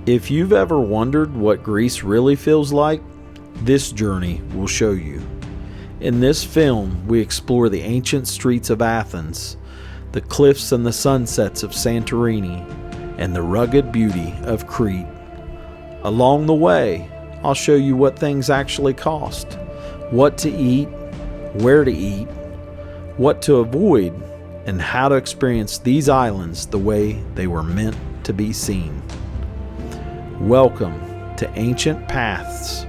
If you've ever wondered what Greece really feels like, this journey will show you. In this film, we explore the ancient streets of Athens, the cliffs and the sunsets of Santorini, and the rugged beauty of Crete. Along the way, I'll show you what things actually cost, what to eat, where to eat, what to avoid, and how to experience these islands the way they were meant to be seen. Welcome to Ancient Paths,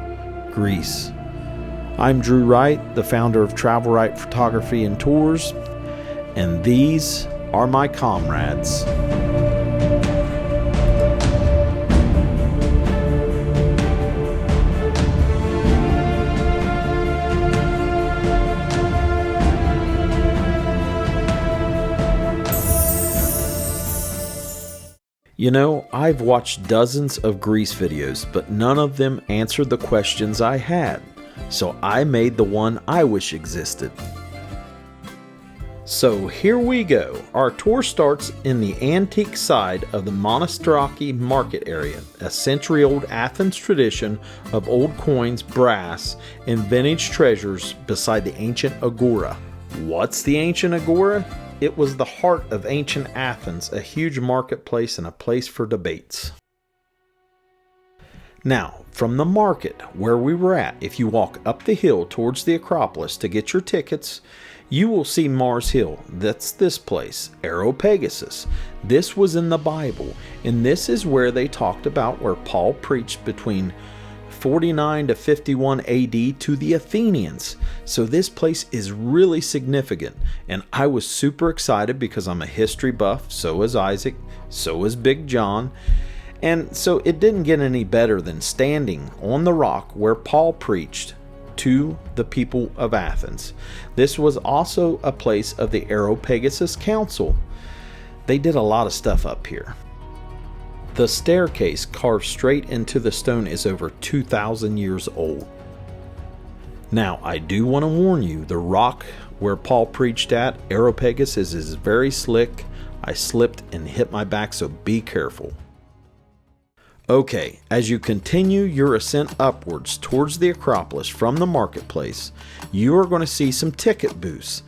Greece. I'm Drew Wright, the founder of TravelWright Photography and Tours, and these are my comrades. You know, I've watched dozens of Greece videos, but none of them answered the questions I had, so I made the one I wish existed. So here we go. Our tour starts in the antique side of the Monastiraki market area, a century-old Athens tradition of old coins, brass, and vintage treasures beside the ancient agora. What's the ancient agora? It was the heart of ancient Athens, a huge marketplace and a place for debates. Now, from the market where we were at, if you walk up the hill towards the Acropolis to get your tickets, you will see Mars Hill. That's this place, Areopagus. This was in the Bible, and this is where they talked about where Paul preached between 49 to 51 AD to the Athenians. So this place is really significant, and I was super excited because I'm a history buff, so is Isaac, so is Big John, and so it didn't get any better than standing on the rock where Paul preached to the people of Athens. This was also a place of the Areopagus Council. They did a lot of stuff up here. The staircase carved straight into the stone is over 2,000 years old. Now, I do want to warn you, the rock where Paul preached at, Areopagus, is very slick. I slipped and hit my back, so be careful. Okay, as you continue your ascent upwards towards the Acropolis from the marketplace, you are going to see some ticket booths.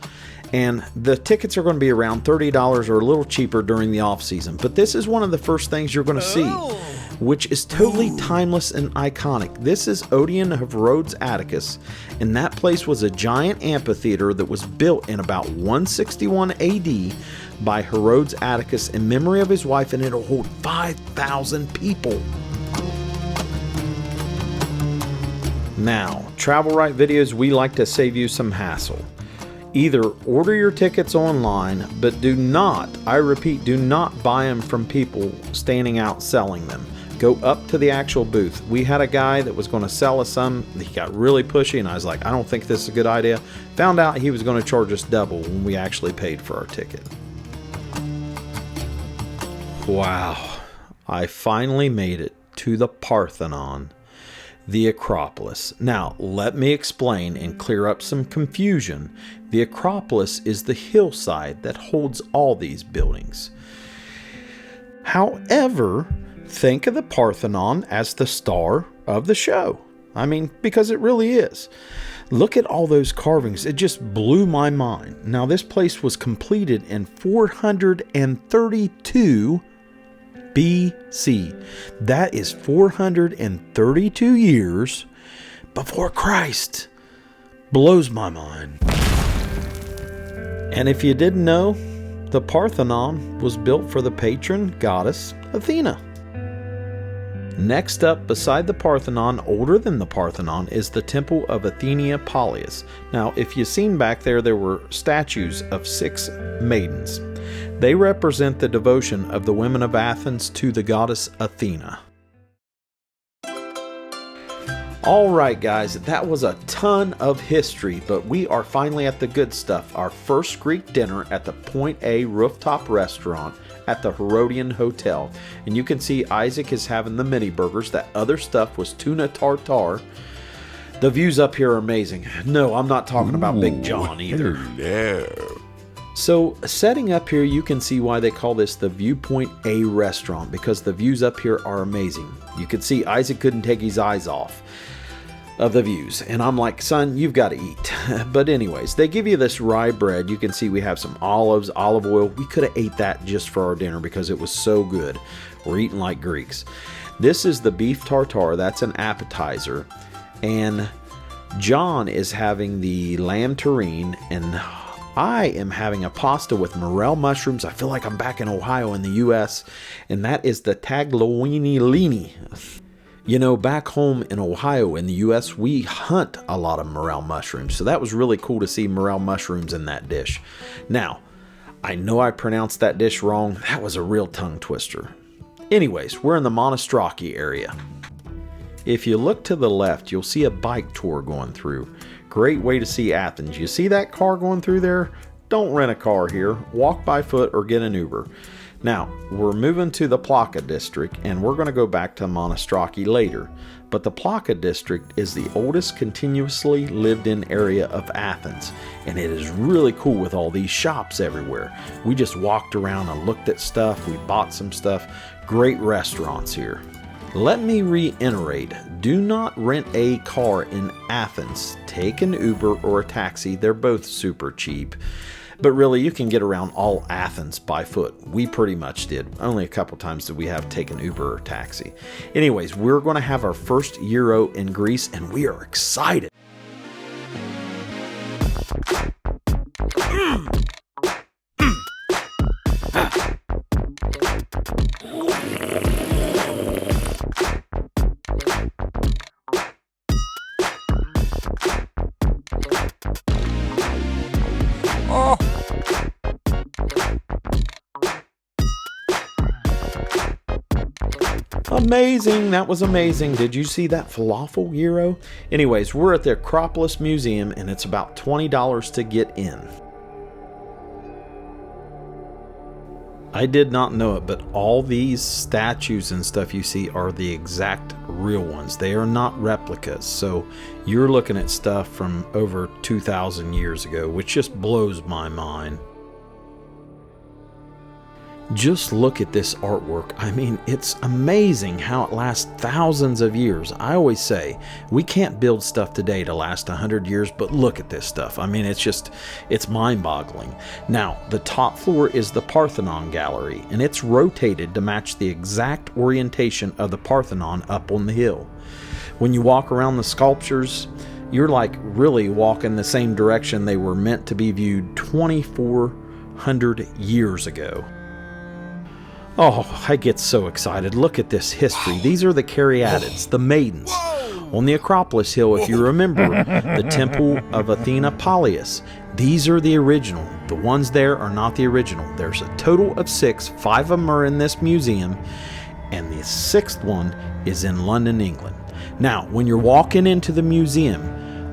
And the tickets are going to be around $30 or a little cheaper during the off season. But this is one of the first things you're going to see, which is totally timeless and iconic. This is Odeon of Rhodes Atticus, and that place was a giant amphitheater that was built in about 161 AD by Herodes Atticus in memory of his wife, and it'll hold 5,000 people. Now, TravelWright videos, we like to save you some hassle. Either order your tickets online, but do not, I repeat, do not buy them from people standing out selling them. Go up to the actual booth. We had a guy that was going to sell us some. He got really pushy, and I was like, I don't think this is a good idea. Found out he was going to charge us double when we actually paid for our ticket. Wow, I finally made it to the Parthenon, the Acropolis. Now, let me explain and clear up some confusion. The Acropolis is the hillside that holds all these buildings. However, think of the Parthenon as the star of the show. I mean, because it really is. Look at all those carvings. It just blew my mind. Now, this place was completed in 432 BC. That is 432 years before Christ. Blows my mind. And if you didn't know, the Parthenon was built for the patron goddess Athena. Next up, beside the Parthenon, older than the Parthenon, is the Temple of Athenia Pallius. Now, if you've seen back there, there were statues of 6 maidens. They represent the devotion of the women of Athens to the goddess Athena. Alright guys, that was a ton of history, but we are finally at the good stuff. Our first Greek dinner at the Point A rooftop restaurant at the Herodian Hotel. And you can see Isaac is having the mini burgers. That other stuff was tuna tartare. The views up here are amazing. No, I'm not talking about Big John either. Hello. So setting up here, you can see why they call this the Viewpoint A restaurant, because the views up here are amazing. You could see Isaac couldn't take his eyes off of the views, and I'm like, son, you've got to eat. But anyways, they give you this rye bread. You can see we have some olives, olive oil. We could have ate that just for our dinner because it was so good. We're eating like Greeks. This is the beef tartare. That's an appetizer, and John is having the lamb terrine, and I am having a pasta with morel mushrooms. I feel like I'm back in Ohio in the U.S., and that is the tagliolini. You know, back home in Ohio in the U.S., we hunt a lot of morel mushrooms, so that was really cool to see morel mushrooms in that dish. Now, I know I pronounced that dish wrong. That was a real tongue twister. Anyways, we're in the Monostraki area. If you look to the left, you'll see a bike tour going through. Great way to see Athens. You see that car going through there? Don't rent a car here. Walk by foot or get an Uber. Now, we're moving to the Plaka district, and we're going to go back to Monostraki later. But the Plaka district is the oldest continuously lived in area of Athens, and it is really cool with all these shops everywhere. We just walked around and looked at stuff. We bought some stuff. Great restaurants here. Let me reiterate, do not rent a car in Athens. Take an Uber or a taxi. They're both super cheap. But really, you can get around all Athens by foot. We pretty much did. Only a couple times did we have taken Uber or taxi. Anyways, we're going to have our first Euro in Greece, and we are excited. Amazing. That was amazing. Did you see that falafel gyro? Anyways, we're at the Acropolis Museum, and it's about $20 to get in. I did not know it, but all these statues and stuff you see are the exact real ones. They are not replicas. So you're looking at stuff from over 2,000 years ago, which just blows my mind. Just look at this artwork. I mean, it's amazing how it lasts thousands of years. I always say we can't build stuff today to last 100 years, but look at this stuff. I mean, it's mind-boggling. Now, the top floor is the Parthenon Gallery, and it's rotated to match the exact orientation of the Parthenon up on the hill. When you walk around the sculptures, you're like really walking the same direction they were meant to be viewed 2,400 years ago. Oh, I get so excited. Look at this history. These are the Caryatids, the maidens. On the Acropolis Hill, if you remember, the Temple of Athena Pallius. These are the original. The ones there are not the original. There's a total of 6. 5 of them are in this museum, and the 6th one is in London, England. Now, when you're walking into the museum,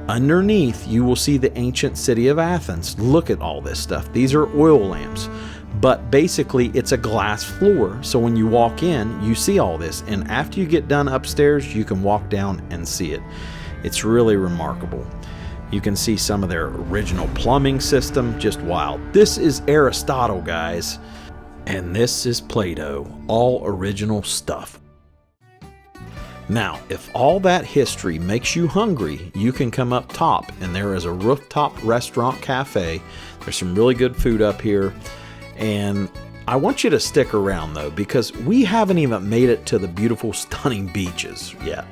underneath you will see the ancient city of Athens. Look at all this stuff. These are oil lamps. But basically, it's a glass floor, so when you walk in, you see all this, and after you get done upstairs, you can walk down and see it. It's really remarkable. You can see some of their original plumbing system, just wild. This is Aristotle, guys, and this is Plato, all original stuff. Now, if all that history makes you hungry, you can come up top, and there is a rooftop restaurant cafe. There's some really good food up here. And I want you to stick around though, because we haven't even made it to the beautiful, stunning beaches yet.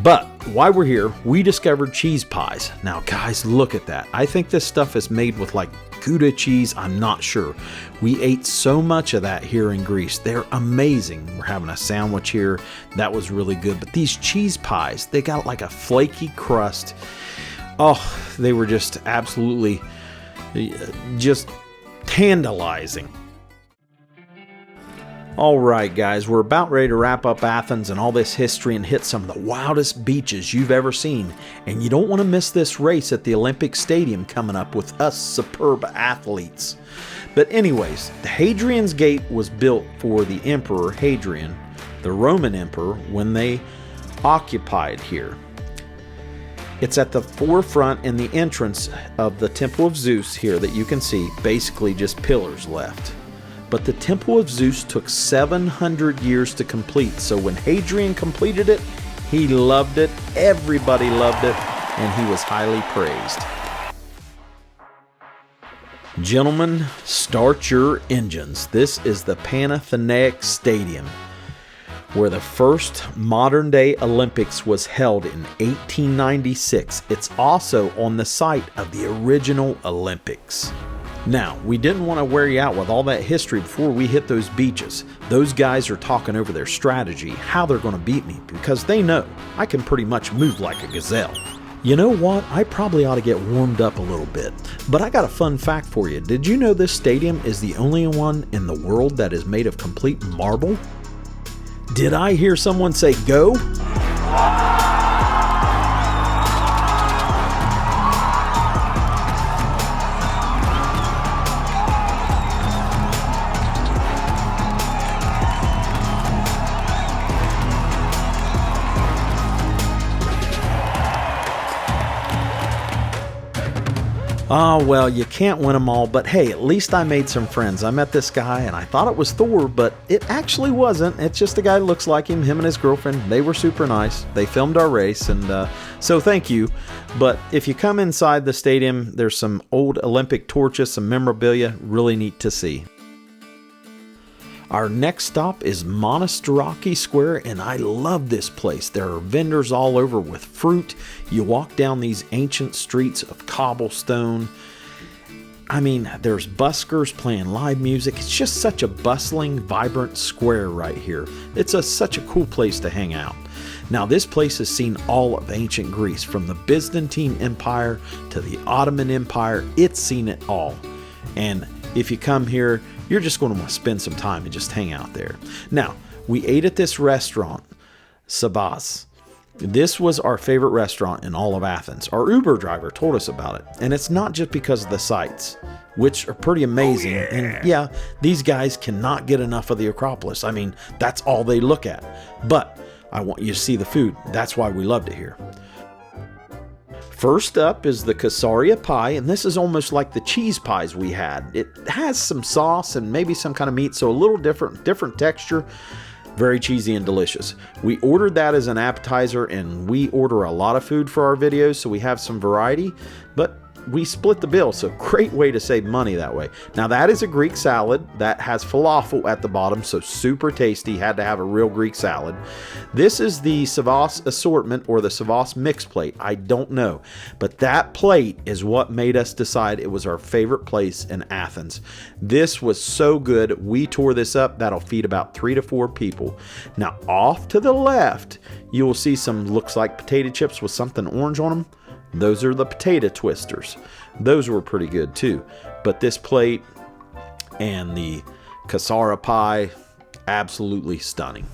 But while we're here, we discovered cheese pies. Now guys, look at that. I think this stuff is made with like Gouda cheese. I'm not sure. We ate so much of that here in Greece. They're amazing. We're having a sandwich here. That was really good. But these cheese pies, they got like a flaky crust. Oh, they were just absolutely just tantalizing. Alright guys, we're about ready to wrap up Athens and all this history and hit some of the wildest beaches you've ever seen. And you don't want to miss this race at the Olympic Stadium coming up with us superb athletes. But anyways, the Hadrian's Gate was built for the Emperor Hadrian, the Roman Emperor, when they occupied here. It's at the forefront in the entrance of the Temple of Zeus here that you can see, basically just pillars left. But the Temple of Zeus took 700 years to complete, so when Hadrian completed it, he loved it, everybody loved it, and he was highly praised. Gentlemen, start your engines. This is the Panathenaic Stadium, where the first modern-day Olympics was held in 1896. It's also on the site of the original Olympics. Now, we didn't want to wear you out with all that history before we hit those beaches. Those guys are talking over their strategy, how they're going to beat me, because they know I can pretty much move like a gazelle. You know what? I probably ought to get warmed up a little bit. But I got a fun fact for you. Did you know this stadium is the only one in the world that is made of complete marble? Did I hear someone say go? Ah, well, you can't win them all, but hey, at least I made some friends. I met this guy, and I thought it was Thor, but it actually wasn't. It's just a guy that looks like him and his girlfriend. They were super nice. They filmed our race, and so thank you. But if you come inside the stadium, there's some old Olympic torches, some memorabilia, really neat to see. Our next stop is Monastiraki Square, and I love this place. There are vendors all over with fruit. You walk down these ancient streets of cobblestone. I mean, there's buskers playing live music. It's just such a bustling, vibrant square right here. It's such a cool place to hang out. Now, this place has seen all of ancient Greece, from the Byzantine Empire to the Ottoman Empire. It's seen it all. And if you come here, you're just going to want to spend some time and just hang out there. Now, we ate at this restaurant, Sabas. This was our favorite restaurant in all of Athens. Our Uber driver told us about it. And it's not just because of the sights, which are pretty amazing. Oh, yeah. And yeah, these guys cannot get enough of the Acropolis. I mean, that's all they look at. But I want you to see the food. That's why we loved it here. First up is the Caesarea pie, and this is almost like the cheese pies we had. It has some sauce and maybe some kind of meat, so a little different texture. Very cheesy and delicious. We ordered that as an appetizer, and we order a lot of food for our videos, so we have some variety, but we split the bill, so great way to save money that way. Now, that is a Greek salad that has falafel at the bottom, so super tasty. Had to have a real Greek salad. This is the Savas assortment, or the Savas mix plate. I don't know, but that plate is what made us decide it was our favorite place in Athens. This was so good. We tore this up. That'll feed about 3 to 4 people. Now, off to the left, you will see some, looks like potato chips with something orange on them. Those are the potato twisters. Those were pretty good too. But this plate and the Caesarea pie, absolutely stunning.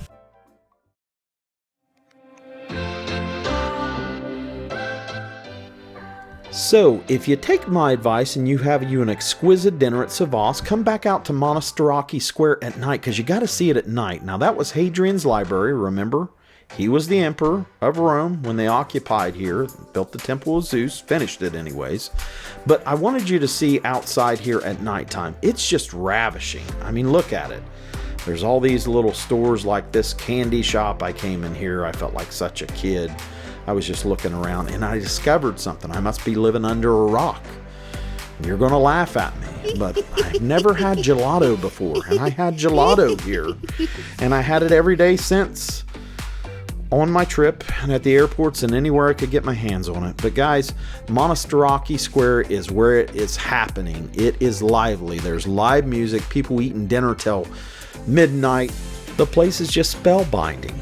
So, if you take my advice and you have an exquisite dinner at Savas, come back out to Monastiraki Square at night, because you got to see it at night. Now, that was Hadrian's library, remember? He was the emperor of Rome when they occupied here, built the Temple of Zeus, finished it anyways. But I wanted you to see outside here at nighttime. It's just ravishing. I mean, look at it. There's all these little stores, like this candy shop. I came in here, I felt like such a kid. I was just looking around and I discovered something. I must be living under a rock. You're going to laugh at me, but I've never had gelato before, and I had gelato here, and I had it every day since. On my trip and at the airports and anywhere I could get my hands on it. But guys, Monastiraki Square is where it is happening. It is lively. There's live music, people eating dinner till midnight. The place is just spellbinding.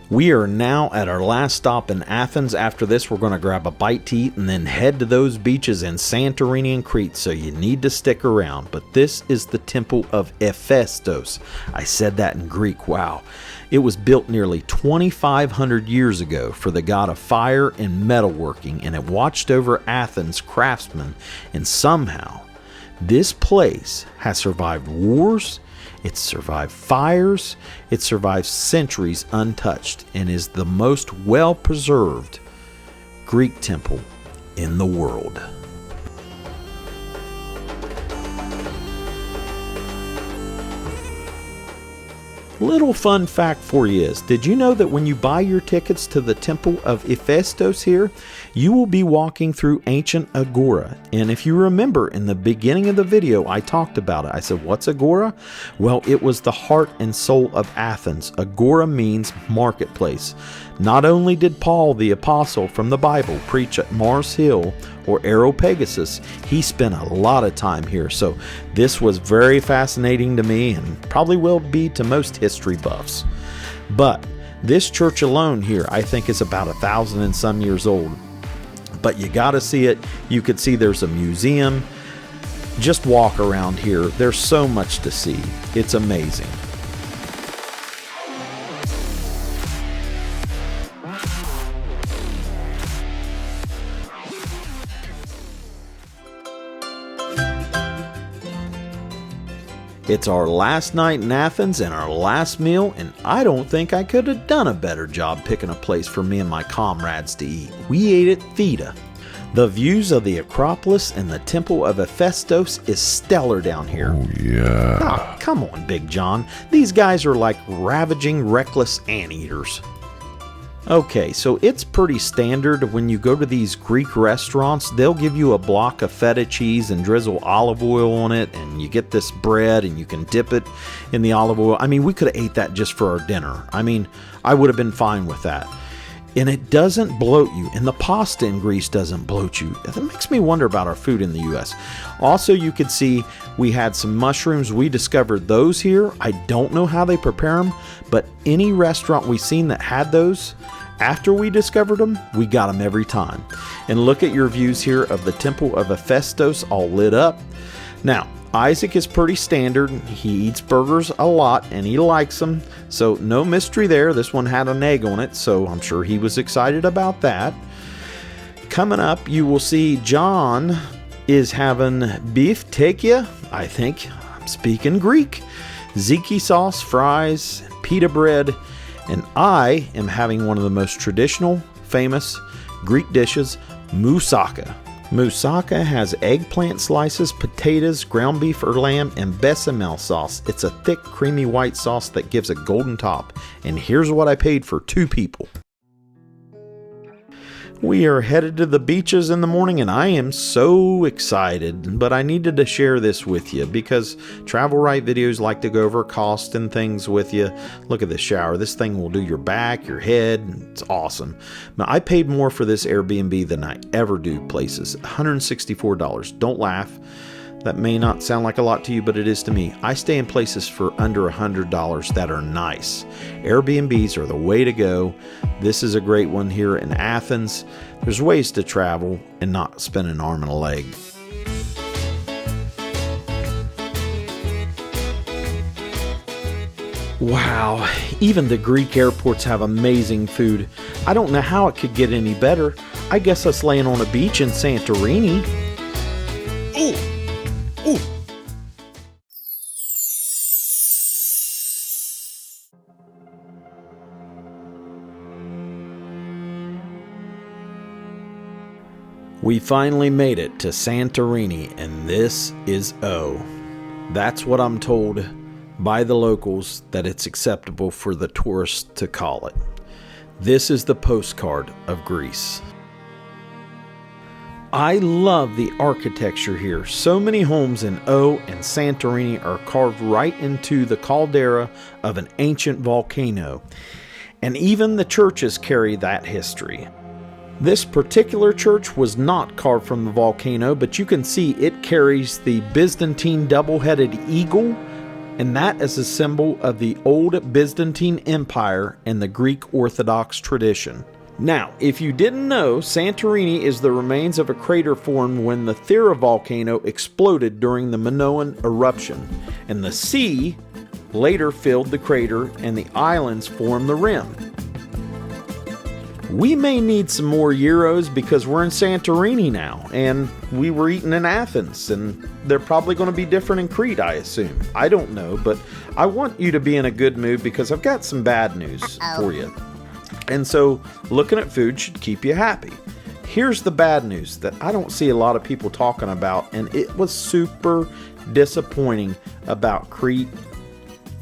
We are now at our last stop in Athens. After this, we're going to grab a bite to eat and then head to those beaches in Santorini and Crete, so you need to stick around. But this is the Temple of Hephaestus. I said that in Greek, wow. It was built nearly 2,500 years ago for the god of fire and metalworking, and it watched over Athens' craftsmen, and somehow this place has survived wars, it's survived fires, it survived centuries untouched, and is the most well-preserved Greek temple in the world. Little fun fact for you is, did you know that when you buy your tickets to the Temple of Hephaestus here, you will be walking through ancient agora? And if you remember in the beginning of the video, I talked about it. I said, what's agora? Well, it was the heart and soul of Athens. Agora means marketplace. Not only did Paul the Apostle from the Bible preach at Mars Hill or Areopagus, he spent a lot of time here. So this was very fascinating to me, and probably will be to most history buffs. But this church alone here, I think, is about 1,000 and some years old. But you got to see it. You could see there's a museum. Just walk around here. There's so much to see. It's amazing. It's our last night in Athens and our last meal, and I don't think I could have done a better job picking a place for me and my comrades to eat. We ate at Theta. The views of the Acropolis and the Temple of Hephaestus is stellar down here. Oh, yeah. Oh, come on, Big John. These guys are like ravaging, reckless anteaters. Okay, so it's pretty standard when you go to these Greek restaurants. They'll give you a block of feta cheese and drizzle olive oil on it, and you get this bread and you can dip it in the olive oil. I mean, we could have ate that just for our dinner. I mean, I would have been fine with that. And it doesn't bloat you, and the pasta in Greece doesn't bloat you. That makes me wonder about our food in the U.S. Also, you could see we had some mushrooms. We discovered those here. I don't know how they prepare them, but any restaurant we've seen that had those, after we discovered them, we got them every time. And look at your views here of the Temple of Hephaestus all lit up. Now, Isaac is pretty standard. He eats burgers a lot and he likes them. So no mystery there. This one had an egg on it, so I'm sure he was excited about that. Coming up, you will see John is having breathtaking, I think I'm speaking Greek, tzatziki sauce, fries, pita bread, and I am having one of the most traditional, famous Greek dishes, moussaka. Moussaka has eggplant slices, potatoes, ground beef or lamb, and bechamel sauce. It's a thick, creamy white sauce that gives a golden top. And here's what I paid for 2 people. We are headed to the beaches in the morning, and I am so excited, but I needed to share this with you because TravelWright videos like to go over cost and things with you. Look at this shower. This thing will do your back, your head. It's awesome. Now, I paid more for this Airbnb than I ever do places. $164. Don't laugh. That may not sound like a lot to you, but it is to me. I stay in places for under $100 that are nice. Airbnbs are the way to go. This is a great one here in Athens. There's ways to travel and not spend an arm and a leg. Wow, even the Greek airports have amazing food. I don't know how it could get any better. I guess us laying on a beach in Santorini. Ooh. Ooh. We finally made it to Santorini, and this is O. That's what I'm told by the locals that it's acceptable for the tourists to call it. This is the postcard of Greece. I love the architecture here. So many homes in O and Santorini are carved right into the caldera of an ancient volcano, and even the churches carry that history. This particular church was not carved from the volcano, but you can see it carries the Byzantine double-headed eagle and that is a symbol of the old Byzantine Empire and the Greek Orthodox tradition. Now, if you didn't know, Santorini is the remains of a crater formed when the Thera volcano exploded during the Minoan eruption, and the sea later filled the crater and the islands formed the rim. We may need some more gyros because we're in Santorini now, and we were eating in Athens, and they're probably going to be different in Crete, I assume. I don't know, but I want you to be in a good mood because I've got some bad news for you. And so looking at food should keep you happy. Here's the bad news that I don't see a lot of people talking about, and it was super disappointing about Crete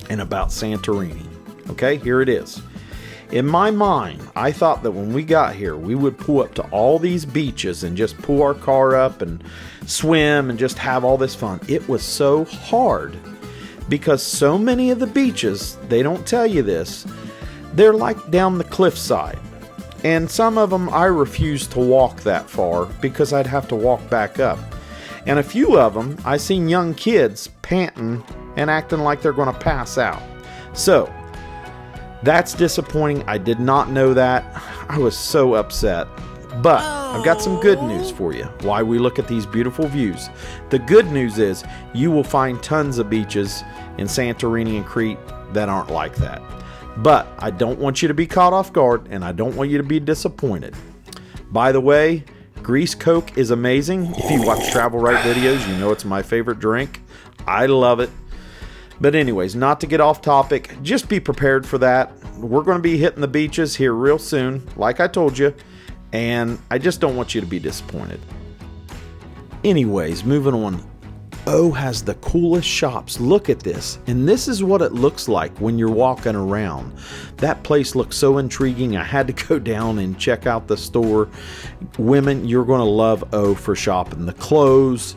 and about Santorini. Okay, here it is. In my mind, I thought that when we got here, we would pull up to all these beaches and just pull our car up and swim and just have all this fun. It was so hard because so many of the beaches, they don't tell you this, they're like down the cliffside. And some of them I refused to walk that far because I'd have to walk back up. And a few of them, I seen young kids panting and acting like they're going to pass out. So, that's disappointing. I did not know that. I was so upset. But I've got some good news for you. Why we look at these beautiful views. The good news is you will find tons of beaches in Santorini and Crete that aren't like that. But I don't want you to be caught off guard, and I don't want you to be disappointed. By the way, Greece Coke is amazing. If you watch TravelWright videos, you know it's my favorite drink. I love it. But anyways, not to get off topic, just be prepared for that. We're going to be hitting the beaches here real soon, like I told you, and I just don't want you to be disappointed. Anyways, moving on. O has the coolest shops. Look at this. And this is what it looks like when you're walking around. That place looks so intriguing. I had to go down and check out the store. Women, you're going to love O for shopping. The clothes,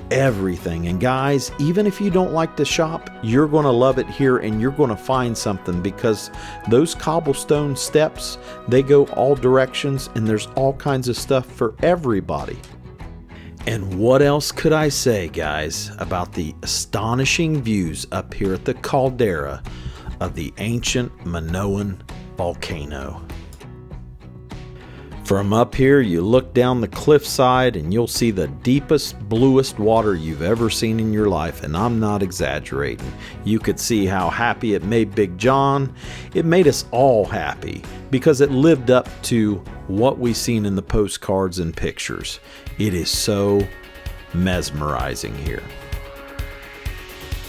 everything. And guys, even if you don't like to shop, you're going to love it here and you're going to find something because those cobblestone steps, they go all directions and there's all kinds of stuff for everybody. And what else could I say, guys, about the astonishing views up here at the caldera of the ancient Minoan volcano? From up here, you look down the cliffside and you'll see the deepest, bluest water you've ever seen in your life, and I'm not exaggerating. You could see how happy it made Big John. It made us all happy because it lived up to what we've seen in the postcards and pictures. It is so mesmerizing here.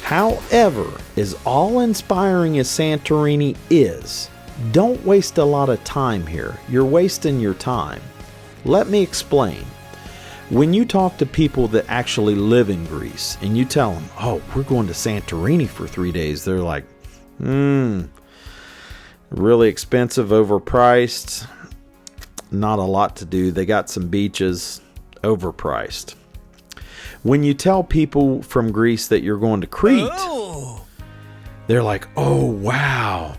However, as awe-inspiring as Santorini is, don't waste a lot of time here. You're wasting your time. Let me explain. When you talk to people that actually live in Greece and you tell them, oh, we're going to Santorini for 3 days, they're like, really expensive, overpriced, not a lot to do. They got some beaches, overpriced. When you tell people from Greece that you're going to Crete, they're like, oh, wow.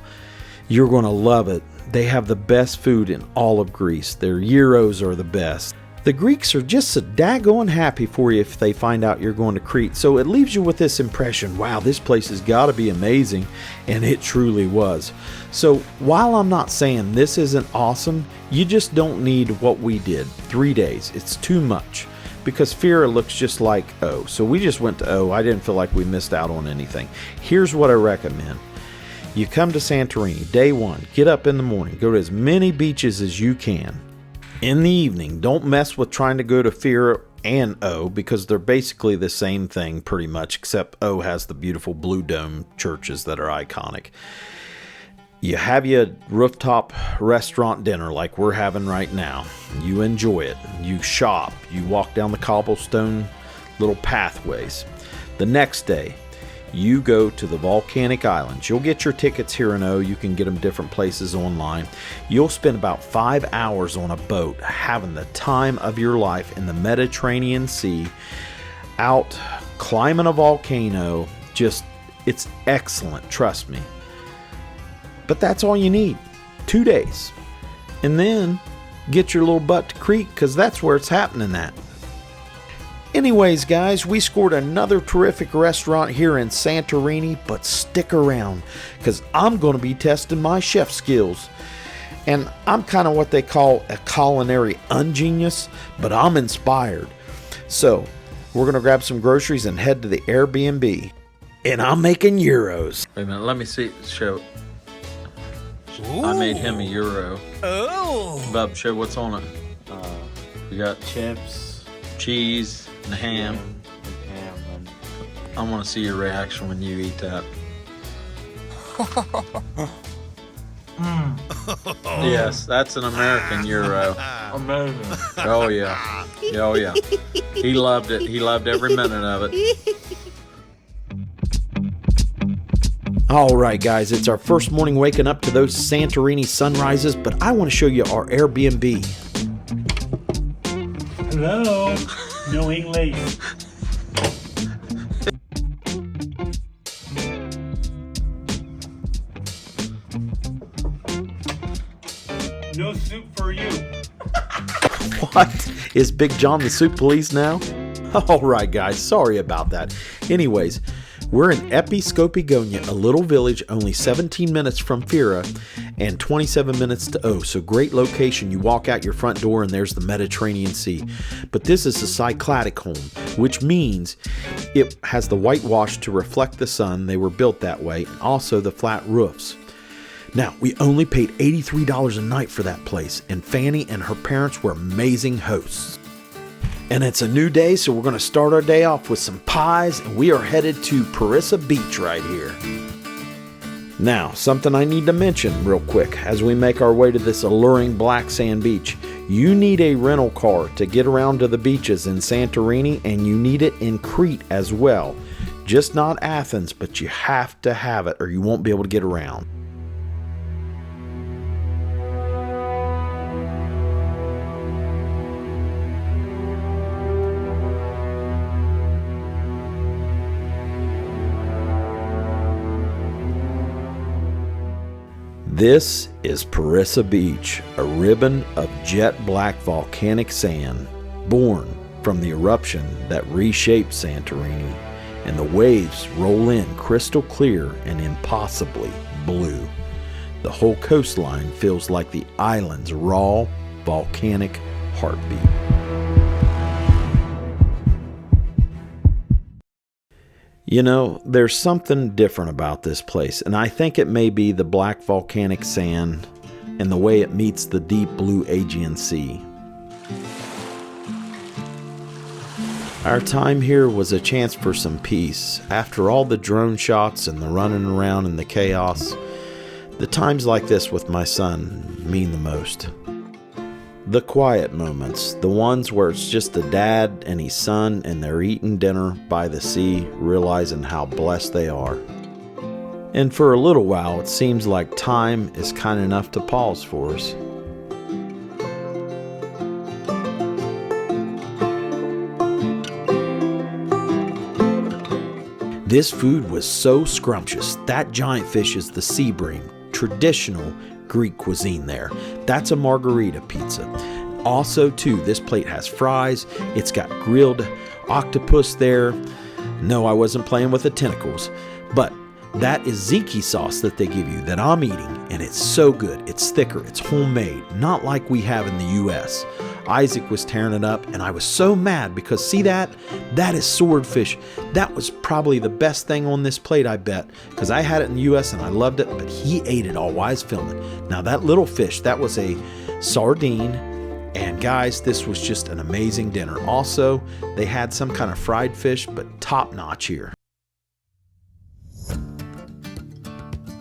You're going to love it. They have the best food in all of Greece. Their gyros are the best. The Greeks are just so daggone happy for you if they find out you're going to Crete. So it leaves you with this impression, wow, this place has got to be amazing. And it truly was. So while I'm not saying this isn't awesome, you just don't need what we did. 3 days. It's too much. Because Fira looks just like O. So we just went to O. I didn't feel like we missed out on anything. Here's what I recommend. You come to Santorini, day one, get up in the morning, go to as many beaches as you can. In the evening, don't mess with trying to go to Fira and O because they're basically the same thing pretty much, except O has the beautiful blue dome churches that are iconic. You have your rooftop restaurant dinner like we're having right now. You enjoy it. You shop. You walk down the cobblestone little pathways. The next day, you go to the volcanic islands. You'll get your tickets here in O. You can get them different places online. You'll spend about 5 hours on a boat having the time of your life in the Mediterranean Sea, out climbing a volcano. Just, it's excellent, trust me. But that's all you need. 2 days. And then get your little butt to Crete because that's where it's happening at. Anyways, guys, we scored another terrific restaurant here in Santorini, but stick around, because I'm going to be testing my chef skills. And I'm kind of what they call a culinary ungenius, but I'm inspired. So, we're going to grab some groceries and head to the Airbnb. And I'm making euros. Wait a minute, let me see. Show. Ooh. I made him a euro. Oh. Bub, show what's on it. We got chips, cheese, and ham. And I want to see your reaction when you eat that. Yes, that's an American euro. Amazing. Oh yeah. Oh yeah. He loved it. He loved every minute of it. Alright guys, it's our first morning waking up to those Santorini sunrises, but I want to show you our Airbnb. Hello, no English. No soup for you. What? Is Big John the soup police now? Alright guys, sorry about that. Anyways, we're in Episkopigonia, a little village only 17 minutes from Fira and 27 minutes to O. So great location. You walk out your front door and there's the Mediterranean Sea. But this is a Cycladic home, which means it has the whitewash to reflect the sun. They were built that way, and also the flat roofs. Now, we only paid $83 a night for that place, and Fanny and her parents were amazing hosts. And it's a new day, so we're going to start our day off with some pies, and we are headed to Parissa Beach right here. Now, something I need to mention real quick as we make our way to this alluring black sand beach. You need a rental car to get around to the beaches in Santorini, and you need it in Crete as well. Just not Athens, but you have to have it or you won't be able to get around. This is Parissa Beach, a ribbon of jet black volcanic sand, born from the eruption that reshaped Santorini, and the waves roll in crystal clear and impossibly blue. The whole coastline feels like the island's raw, volcanic heartbeat. You know, there's something different about this place, and I think it may be the black volcanic sand and the way it meets the deep blue Aegean Sea. Our time here was a chance for some peace. After all the drone shots and the running around and the chaos, the times like this with my son mean the most. The quiet moments, the ones where it's just the dad and his son and they're eating dinner by the sea, realizing how blessed they are. And for a little while, it seems like time is kind enough to pause for us. This food was so scrumptious. That giant fish is the sea bream, traditional Greek cuisine there. That's a margarita pizza. Also, too, this plate has fries. It's got grilled octopus there. No, I wasn't playing with the tentacles, but that is tzatziki sauce that they give you that I'm eating, and it's so good. It's thicker. It's homemade, not like we have in the U.S. Isaac was tearing it up, and I was so mad because, see that? That is swordfish. That was probably the best thing on this plate, I bet, because I had it in the U.S. and I loved it, but he ate it all while I was filming. Now, that little fish, that was a sardine, and guys, this was just an amazing dinner. Also, they had some kind of fried fish, but top-notch here.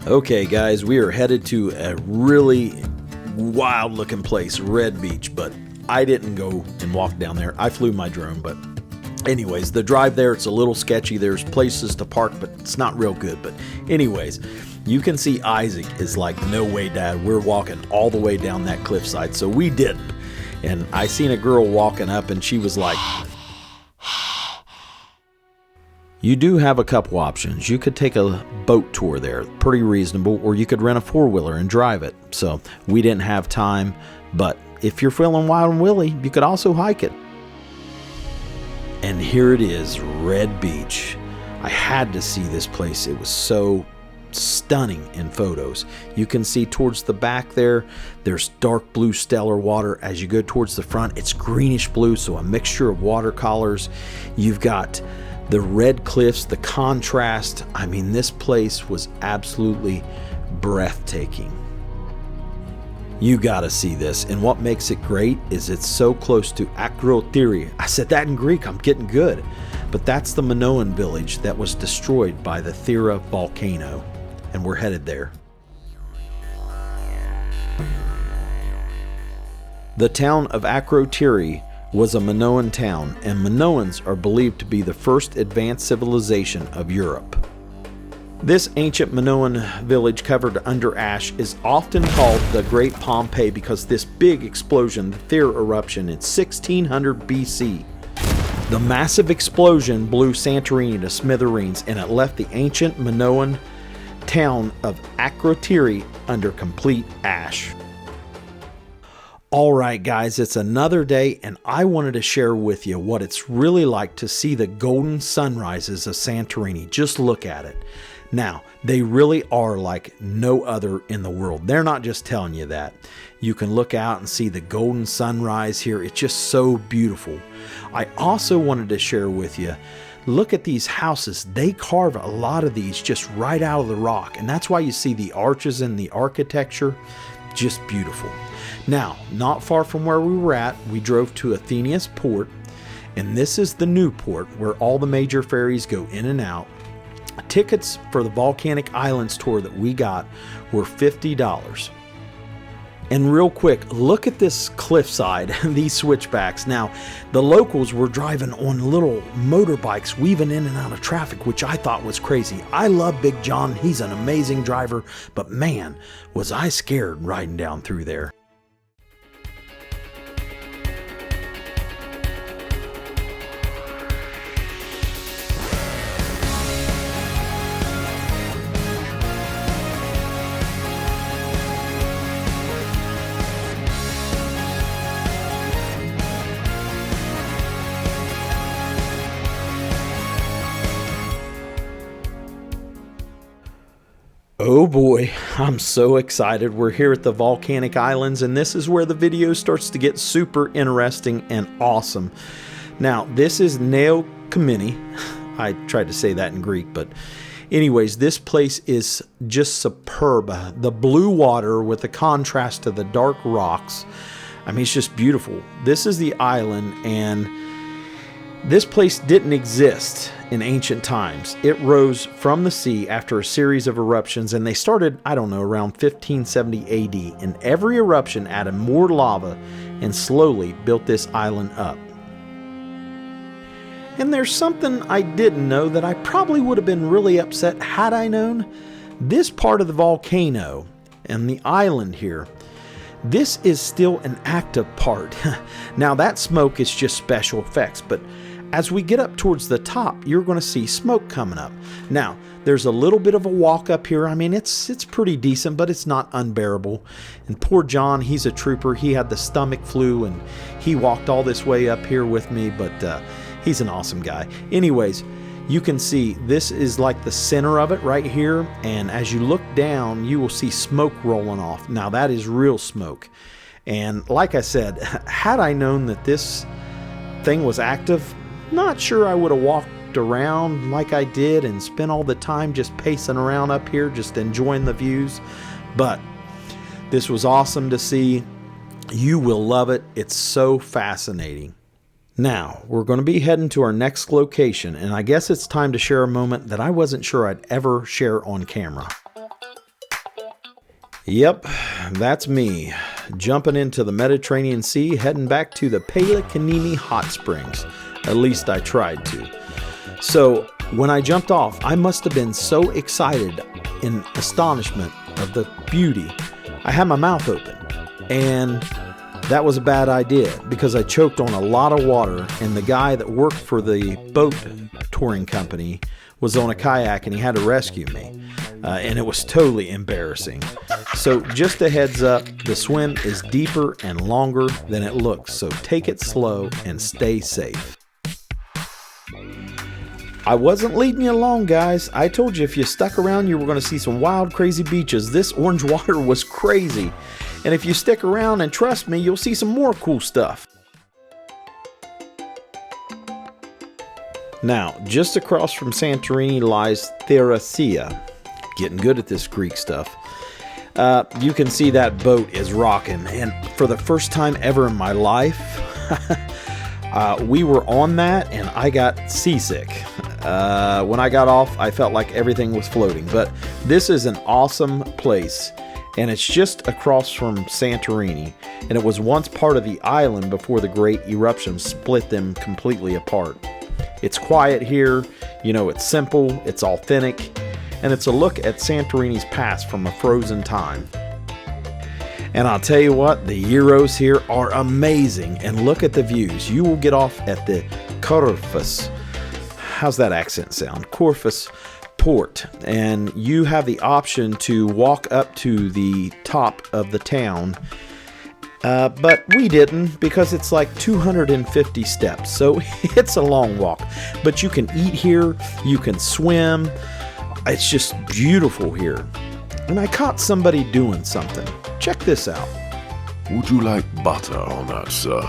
Okay, guys, we are headed to a really wild-looking place, Red Beach, but I didn't go and walk down there. I flew my drone, but anyways, the drive there, it's a little sketchy. There's places to park, but it's not real good. But anyways, you can see Isaac is like, no way, Dad. We're walking all the way down that cliffside. So we didn't. And I seen a girl walking up, and she was like... You do have a couple options. You could take a boat tour there, pretty reasonable, or you could rent a four-wheeler and drive it. So we didn't have time, but if you're feeling wild and willy, you could also hike it. And here it is, Red Beach. I had to see this place. It was so stunning in photos. You can see towards the back there's dark blue stellar water. As you go towards the front, it's greenish blue, so a mixture of watercolors. You've got the red cliffs, the contrast. I mean, this place was absolutely breathtaking. You gotta see this, and what makes it great is it's so close to Akrotiri. I said that in Greek, I'm getting good. But that's the Minoan village that was destroyed by the Thera volcano, and we're headed there. The town of Akrotiri was a Minoan town, and Minoans are believed to be the first advanced civilization of Europe. This ancient Minoan village covered under ash is often called the Great Pompeii because this big explosion, the Thera eruption in 1600 BC. The massive explosion blew Santorini to smithereens, and it left the ancient Minoan town of Akrotiri under complete ash. Alright guys, it's another day, and I wanted to share with you what it's really like to see the golden sunrises of Santorini. Just look at it. Now, they really are like no other in the world. They're not just telling you that. You can look out and see the golden sunrise here. It's just so beautiful. I also wanted to share with you, look at these houses. They carve a lot of these just right out of the rock, and that's why you see the arches and the architecture. Just beautiful. Now, not far from where we were at, we drove to Athens port, and this is the new port where all the major ferries go in and out. Tickets for the Volcanic Islands tour that we got were $50. And real quick, look at this cliffside, these switchbacks. Now, the locals were driving on little motorbikes weaving in and out of traffic, which I thought was crazy. I love Big John. He's an amazing driver, but man, was I scared riding down through there. Oh boy, I'm so excited. We're here at the Volcanic Islands, and this is where the video starts to get super interesting and awesome. Now, this is Neo Kamini. I tried to say that in Greek, but anyways, this place is just superb. The blue water with the contrast to the dark rocks. I mean, it's just beautiful. This is the island, and this place didn't exist in ancient times. It rose from the sea after a series of eruptions, and they started, I don't know, around 1570 AD. And every eruption added more lava and slowly built this island up. And there's something I didn't know that I probably would have been really upset had I known. This part of the volcano and the island here, this is still an active part. Now that smoke is just special effects, but as we get up towards the top, you're going to see smoke coming up. Now, there's a little bit of a walk up here. I mean, it's pretty decent, but it's not unbearable. And poor John, he's a trooper. He had the stomach flu, and he walked all this way up here with me, but he's an awesome guy. Anyways, you can see this is like the center of it right here, and as you look down, you will see smoke rolling off. Now, that is real smoke. And like I said, had I known that this thing was active, not sure I would have walked around like I did and spent all the time just pacing around up here, just enjoying the views. But this was awesome to see. You will love it. It's so fascinating. Now, we're going to be heading to our next location, and I guess it's time to share a moment that I wasn't sure I'd ever share on camera. Yep, that's me, jumping into the Mediterranean Sea, heading back to the Pelikanimi hot springs. At least I tried to. So when I jumped off, I must have been so excited in astonishment of the beauty. I had my mouth open, and that was a bad idea because I choked on a lot of water, and the guy that worked for the boat touring company was on a kayak and he had to rescue me. And it was totally embarrassing. So just a heads up, the swim is deeper and longer than it looks, so take it slow and stay safe. I wasn't leading you along, guys. I told you if you stuck around, you were going to see some wild, crazy beaches. This orange water was crazy. And if you stick around and trust me, you'll see some more cool stuff. Now, just across from Santorini lies Theracia. Getting good at this Greek stuff. You can see that boat is rocking. And for the first time ever in my life, we were on that and I got seasick. When I got off, I felt like everything was floating. But this is an awesome place. And it's just across from Santorini. And it was once part of the island before the great eruption split them completely apart. It's quiet here. You know, it's simple. It's authentic. And it's a look at Santorini's past from a frozen time. And I'll tell you what, the gyros here are amazing. And look at the views. You will get off at the Corfus. How's that accent sound? Corfus Port. And you have the option to walk up to the top of the town. But we didn't because it's like 250 steps. So it's a long walk. But you can eat here. You can swim. It's just beautiful here. And I caught somebody doing something. Check this out. Would you like butter on that, sir?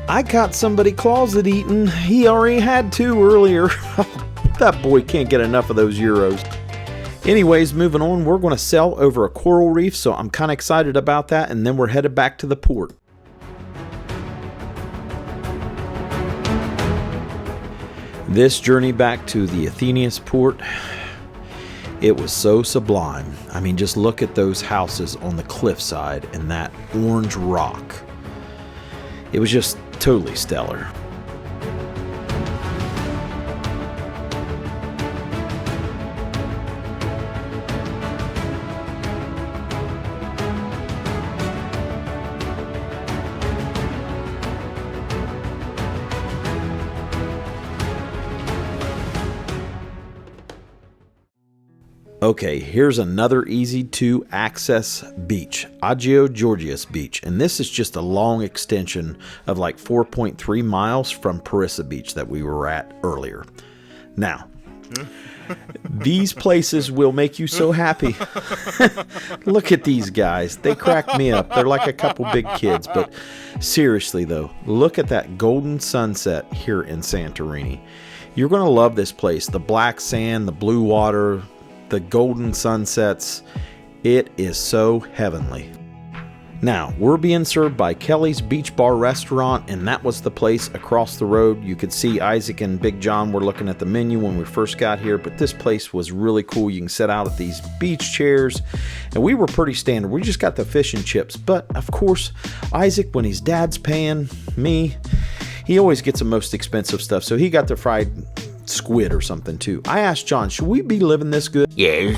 I caught somebody closet eating. He already had 2 earlier. That boy can't get enough of those gyros. Anyways, moving on, we're going to sail over a coral reef, so I'm kind of excited about that, and then we're headed back to the port. This journey back to the Athens port, it was so sublime. I mean, just look at those houses on the cliffside and that orange rock. It was just totally stellar. Okay, here's another easy to access beach, Agio Georgios Beach, and this is just a long extension of like 4.3 miles from Parissa Beach that we were at earlier. Now, these places will make you so happy. Look at these guys. They crack me up. They're like a couple big kids, but seriously though, look at that golden sunset here in Santorini. You're going to love this place. The black sand, the blue water, the golden sunsets. It is so heavenly. Now, we're being served by Kelly's Beach Bar Restaurant, and that was the place across the road. You could see Isaac and Big John were looking at the menu when we first got here, but this place was really cool. You can sit out at these beach chairs, and we were pretty standard. We just got the fish and chips, but of course, Isaac, when his dad's paying me, he always gets the most expensive stuff, so he got the fried squid or something too. I asked John, should we be living this good? Yeah.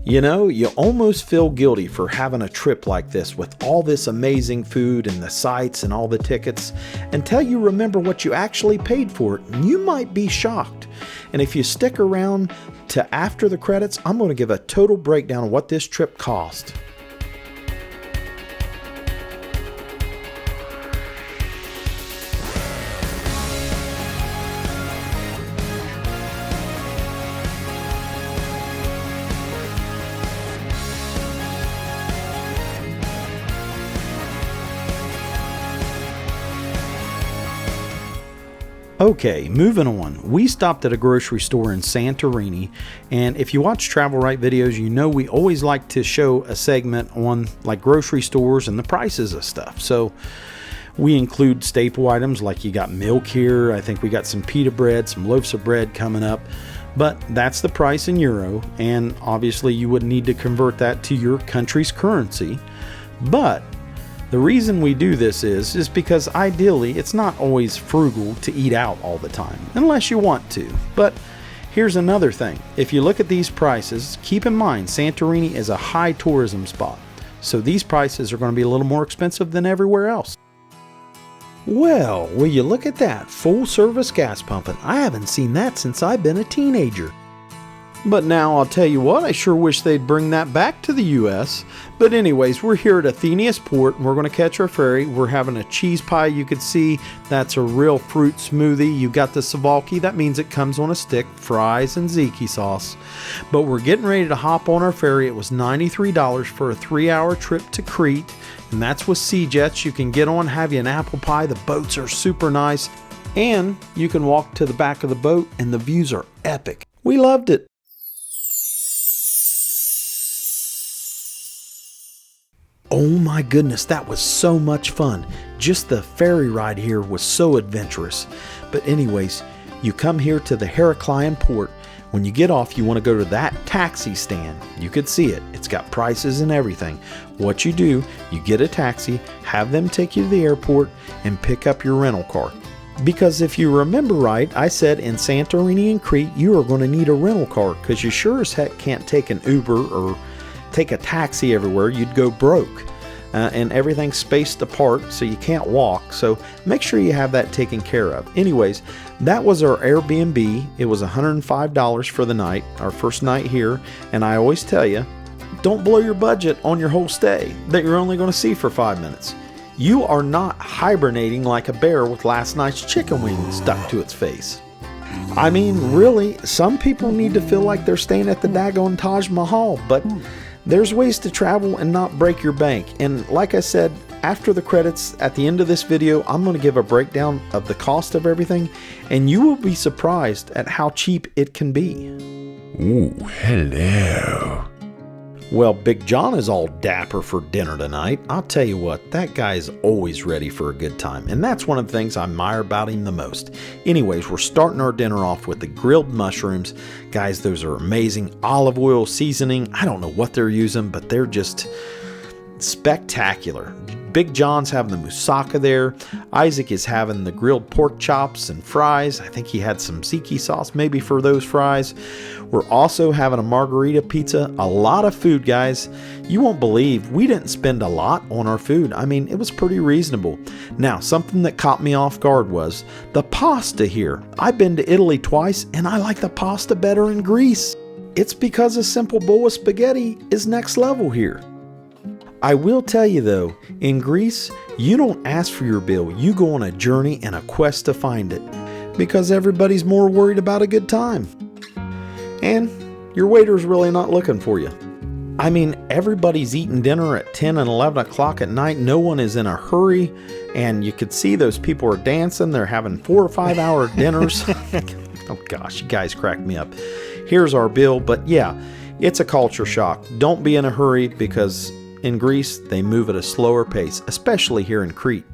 You know, you almost feel guilty for having a trip like this with all this amazing food and the sights and all the tickets until you remember what you actually paid for it, and you might be shocked. And if you stick around to after the credits, I'm going to give a total breakdown of what this trip cost. Okay, moving on. We stopped at a grocery store in Santorini, and if you watch TravelWright videos, you know we always like to show a segment on like grocery stores and the prices of stuff. So we include staple items like you got milk here. I think we got some pita bread, some loaves of bread coming up, but that's the price in euro, and obviously you would need to convert that to your country's currency. But the reason we do this is because ideally it's not always frugal to eat out all the time, unless you want to. But here's another thing. If you look at these prices, keep in mind Santorini is a high tourism spot, so these prices are going to be a little more expensive than everywhere else. Well, will you look at that full service gas pumping? I haven't seen that since I've been a teenager. But now I'll tell you what, I sure wish they'd bring that back to the US. But anyways, we're here at Athens Port and we're going to catch our ferry. We're having a cheese pie. You could see that's a real fruit smoothie. You got the savalki, that means it comes on a stick, fries and tzatziki sauce. But we're getting ready to hop on our ferry. It was $93 for a 3-hour trip to Crete, and that's with Sea Jets. You can get on, have you an apple pie. The boats are super nice, and you can walk to the back of the boat and the views are epic. We loved it. Oh my goodness, that was so much fun. Just the ferry ride here was so adventurous. But anyways, you come here to the Heraclian port. When you get off, you want to go to that taxi stand. You could see it. It's got prices and everything. What you do, you get a taxi, have them take you to the airport, and pick up your rental car. Because if you remember right, I said in Santorini and Crete, you are going to need a rental car because you sure as heck can't take an Uber or take a taxi everywhere. You'd go broke. And everything's spaced apart so you can't walk, so make sure you have that taken care of. Anyways, that was our Airbnb. It was $105 for the night, our first night here, and I always tell you, don't blow your budget on your whole stay that you're only going to see for 5 minutes. You are not hibernating like a bear with last night's chicken wing stuck to its face. I mean, really, some people need to feel like they're staying at the daggone Taj Mahal, but there's ways to travel and not break your bank. And like I said, after the credits at the end of this video, I'm going to give a breakdown of the cost of everything, and you will be surprised at how cheap it can be. Ooh, hello. Well, Big John is all dapper for dinner tonight. I'll tell you what, that guy is always ready for a good time, and that's one of the things I admire about him the most. Anyways, we're starting our dinner off with the grilled mushrooms. Guys, those are amazing. Olive oil seasoning. I don't know what they're using, but they're just spectacular. Big John's having the moussaka there. Isaac is having the grilled pork chops and fries. I think he had some tzatziki sauce maybe for those fries. We're also having a margarita pizza. A lot of food, guys. You won't believe we didn't spend a lot on our food. I mean, it was pretty reasonable. Now, something that caught me off guard was the pasta here. I've been to Italy twice and I like the pasta better in Greece. It's because a simple bowl of spaghetti is next level here. I will tell you though, in Greece, you don't ask for your bill. You go on a journey and a quest to find it because everybody's more worried about a good time. And your waiter's really not looking for you. I mean, everybody's eating dinner at 10 and 11 o'clock at night. No one is in a hurry. And you could see those people are dancing. They're having 4 or 5 hour dinners. Oh gosh, you guys crack me up. Here's our bill. But yeah, it's a culture shock. Don't be in a hurry because in Greece, they move at a slower pace, especially here in Crete.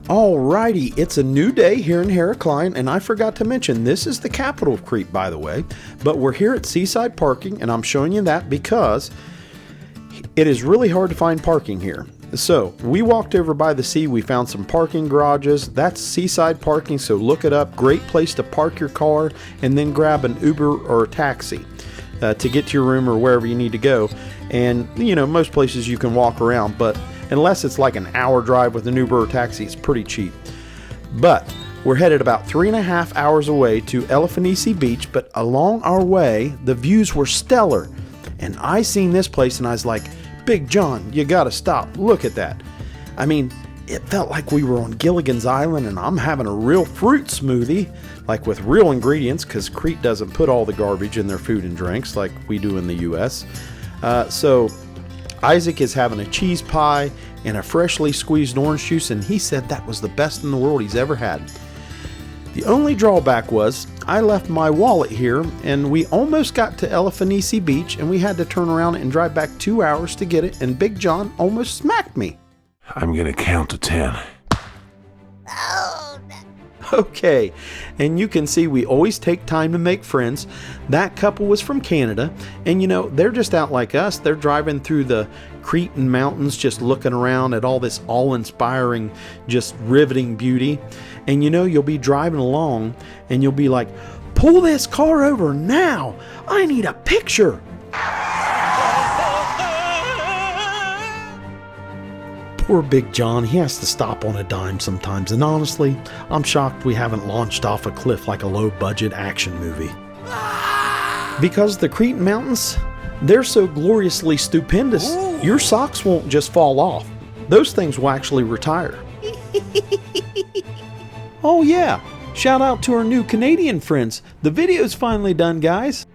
Alrighty, it's a new day here in Heraclion, and I forgot to mention, this is the capital of Crete, by the way, but we're here at Seaside Parking, and I'm showing you that because it is really hard to find parking here. So, we walked over by the sea, we found some parking garages. That's Seaside Parking, so look it up. Great place to park your car, and then grab an Uber or a taxi to get to your room or wherever you need to go. And, you know, most places you can walk around, but unless it's like an hour drive with an Uber or taxi, it's pretty cheap. But we're headed about 3.5 hours away to Elafonisi Beach, but along our way, the views were stellar. And I seen this place and I was like, Big John, you gotta stop. Look at that. I mean, it felt like we were on Gilligan's Island and I'm having a real fruit smoothie, like with real ingredients, because Crete doesn't put all the garbage in their food and drinks like we do in the US. So Isaac is having a cheese pie and a freshly squeezed orange juice, and he said that was the best in the world he's ever had. The only drawback was I left my wallet here, and we almost got to Elafonisi Beach, and we had to turn around and drive back 2 hours to get it, and Big John almost smacked me. I'm gonna count to 10. Okay, and you can see we always take time to make friends. That couple was from Canada, and you know, they're just out like us. They're driving through the Cretan mountains, just looking around at all this awe-inspiring, just riveting beauty. And you know, you'll be driving along, and you'll be like, pull this car over now! I need a picture! Poor Big John, he has to stop on a dime sometimes, and honestly, I'm shocked we haven't launched off a cliff like a low-budget action movie. Because the Cretan mountains, they're so gloriously stupendous, your socks won't just fall off. Those things will actually retire. Oh yeah, shout out to our new Canadian friends. The video's finally done, guys.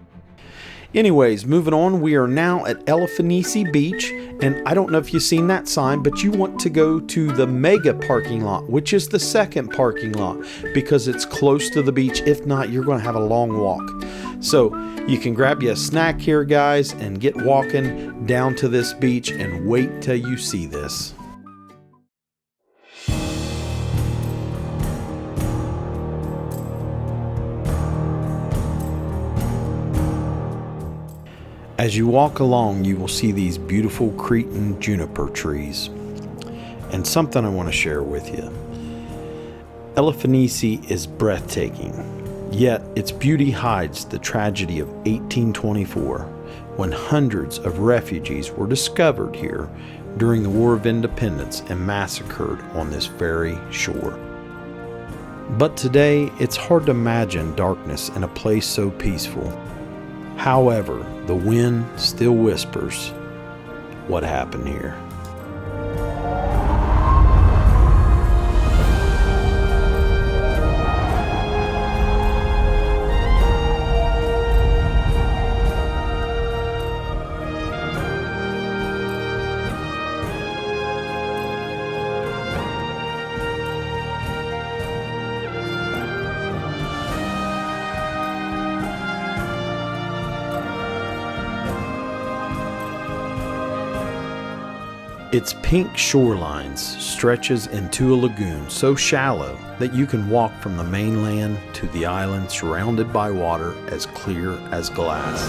Anyways, moving on, we are now at Elafonisi Beach, and I don't know if you've seen that sign, but you want to go to the mega parking lot, which is the second parking lot, because it's close to the beach. If not, you're going to have a long walk. So you can grab you a snack here, guys, and get walking down to this beach and wait till you see this. As you walk along, you will see these beautiful Cretan juniper trees. And something I want to share with you. Elafonisi is breathtaking, yet its beauty hides the tragedy of 1824, when hundreds of refugees were discovered here during the War of Independence and massacred on this very shore. But today, it's hard to imagine darkness in a place so peaceful. However, the wind still whispers what happened here. Its pink shorelines stretches into a lagoon so shallow that you can walk from the mainland to the island surrounded by water as clear as glass.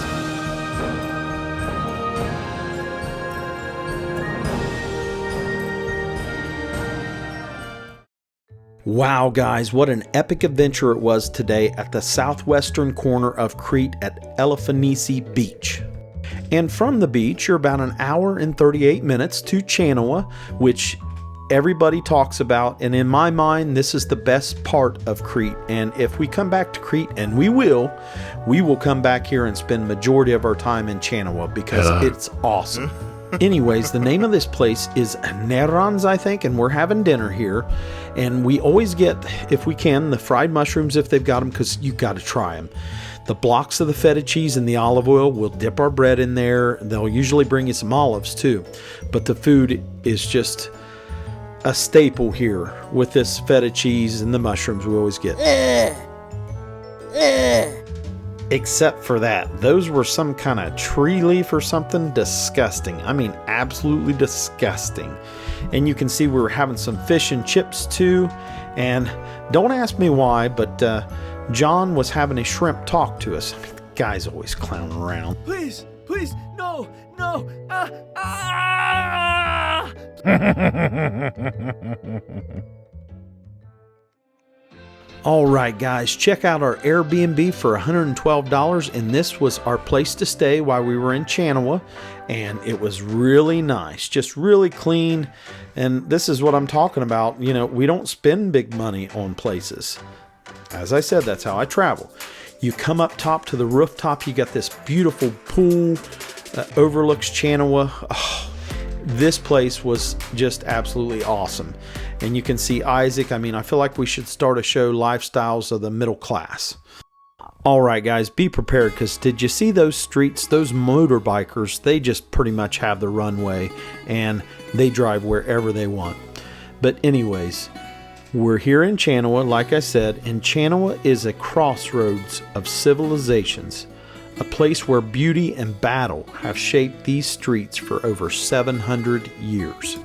Wow, guys, what an epic adventure it was today at the southwestern corner of Crete at Elafonisi Beach. And from the beach, you're about an hour and 38 minutes to Genoa, which everybody talks about. And in my mind, this is the best part of Crete. And if we come back to Crete, and we will come back here and spend majority of our time in Genoa because it's awesome. Anyways, the name of this place is Nerons, I think, and we're having dinner here. And we always get, if we can, the fried mushrooms if they've got them, because you got to try them. The blocks of the feta cheese and the olive oil, we'll dip our bread in there. They'll usually bring you some olives too. But the food is just a staple here with this feta cheese and the mushrooms we always get. Except for that. Those were some kind of tree leaf or something. Disgusting. I mean, absolutely disgusting. And you can see we were having some fish and chips too. And don't ask me why, but John was having a shrimp talk to us. I mean, the guy's always clowning around. Please, no. All right, guys, check out our Airbnb for $112, and this was our place to stay while we were in Genoa, and it was really nice, just really clean. And this is what I'm talking about. You know, we don't spend big money on places. As I said, that's how I travel. You come up top to the rooftop, you got this beautiful pool that overlooks Genoa. Oh, this place was just absolutely awesome. And you can see Isaac. I mean, I feel like we should start a show, Lifestyles of the Middle Class. All right, guys, be prepared, because did you see those streets? Those motorbikers, they just pretty much have the runway, and they drive wherever they want. But anyways, we're here in Genoa, like I said, and Genoa is a crossroads of civilizations, a place where beauty and battle have shaped these streets for over 700 years.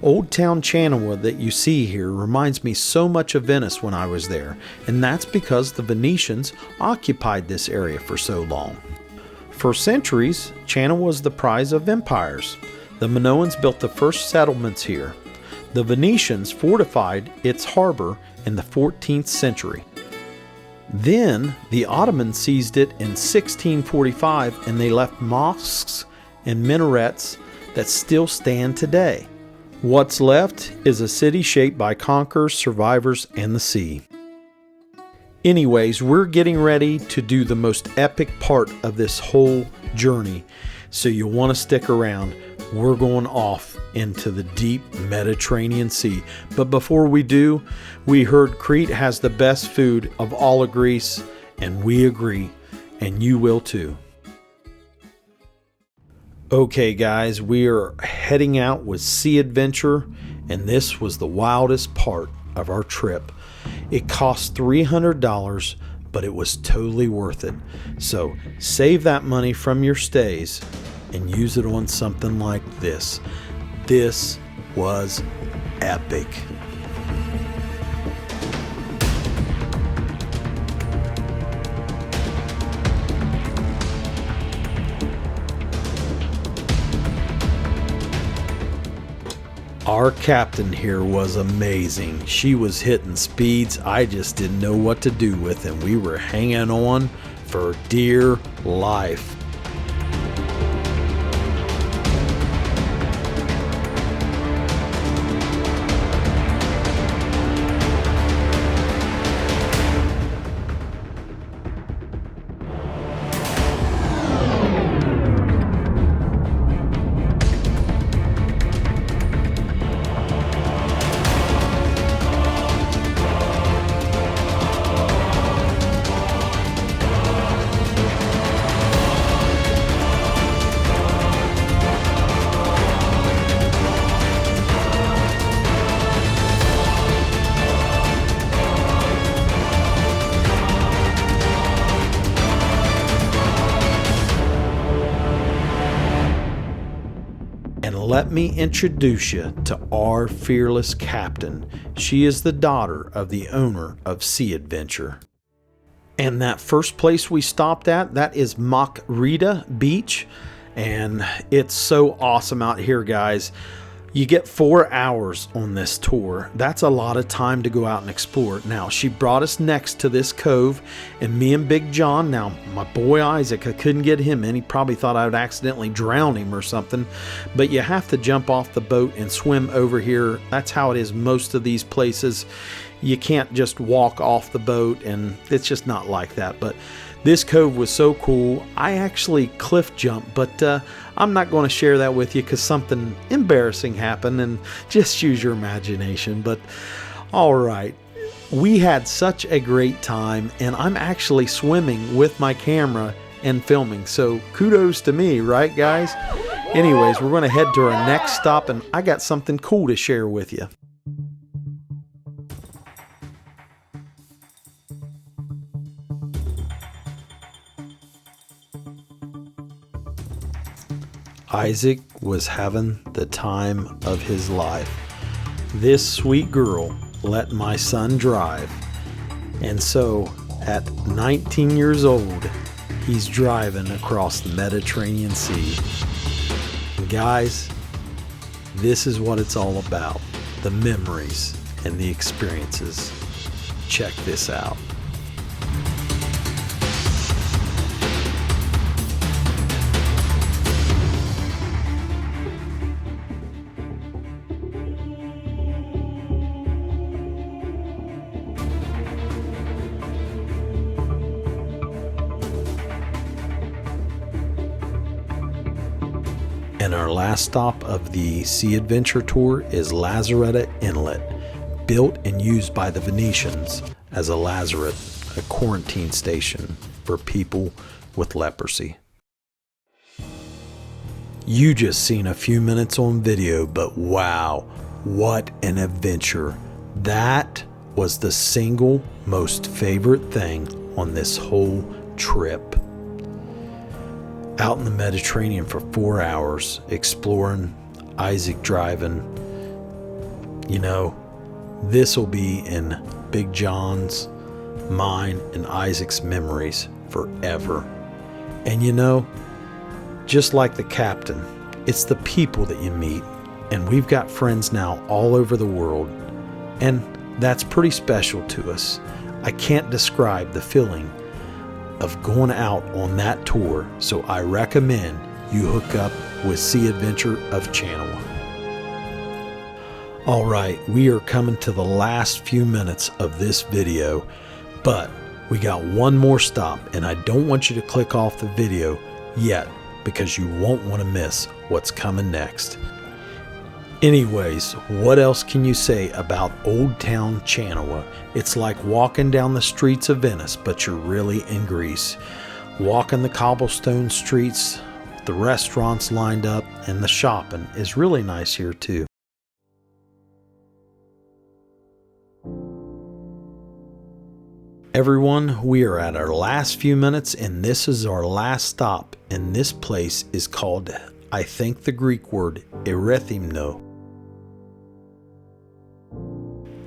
Old Town Genoa that you see here reminds me so much of Venice when I was there, and that's because the Venetians occupied this area for so long. For centuries, Genoa was the prize of empires. The Minoans built the first settlements here. The Venetians fortified its harbor in the 14th century. Then the Ottomans seized it in 1645, and they left mosques and minarets that still stand today. What's left is a city shaped by conquerors, survivors, and the sea. Anyways, we're getting ready to do the most epic part of this whole journey, so you'll want to stick around. We're going off into the deep Mediterranean Sea. But before we do, we heard Crete has the best food of all of Greece, and we agree, and you will too. Okay guys, we are heading out with Sea Adventure, and this was the wildest part of our trip. It cost $300, but it was totally worth it. So save that money from your stays and use it on something like this. This was epic. Our captain here was amazing. She was hitting speeds I just didn't know what to do with, and we were hanging on for dear life. Let me introduce you to our fearless captain. She is the daughter of the owner of Sea Adventure. And that first place we stopped at, that is Crete Beach. And it's so awesome out here, guys. You get 4 hours on this tour. That's a lot of time to go out and explore. Now, she brought us next to this cove, and me and Big John, now my boy Isaac, I couldn't get him in. He probably thought I would accidentally drown him or something. But you have to jump off the boat and swim over here. That's how it is most of these places. You can't just walk off the boat, and it's just not like that. But this cove was so cool. I actually cliff jumped, but I'm not going to share that with you because something embarrassing happened, and just use your imagination. But all right, we had such a great time, and I'm actually swimming with my camera and filming, so kudos to me, right guys? Anyways, we're going to head to our next stop, and I got something cool to share with you. Isaac was having the time of his life. This sweet girl let my son drive. And so, at 19 years old, he's driving across the Mediterranean Sea. And guys, this is what it's all about. The memories and the experiences. Check this out. And our last stop of the Sea Adventure Tour is Lazaret Inlet, built and used by the Venetians as a lazaret, a quarantine station for people with leprosy. You just seen a few minutes on video, but wow, what an adventure. That was the single most favorite thing on this whole trip. Out in the Mediterranean for 4 hours, exploring, Isaac driving. You know, this will be in Big John's, mine, and Isaac's memories forever. And you know, just like the captain, it's the people that you meet. And we've got friends now all over the world. And that's pretty special to us. I can't describe the feeling of going out on that tour, so I recommend you hook up with Sea Adventure of Channel. Alright, we are coming to the last few minutes of this video, but We got one more stop, and I don't want you to click off the video yet because you won't want to miss what's coming next. Anyways, what else can you say about Old Town Genoa? It's like walking down the streets of Venice, but you're really in Greece. Walking the cobblestone streets, the restaurants lined up, and the shopping is really nice here too. Everyone, we are at our last few minutes, and this is our last stop, and this place is called, I think the Greek word, Erythimno.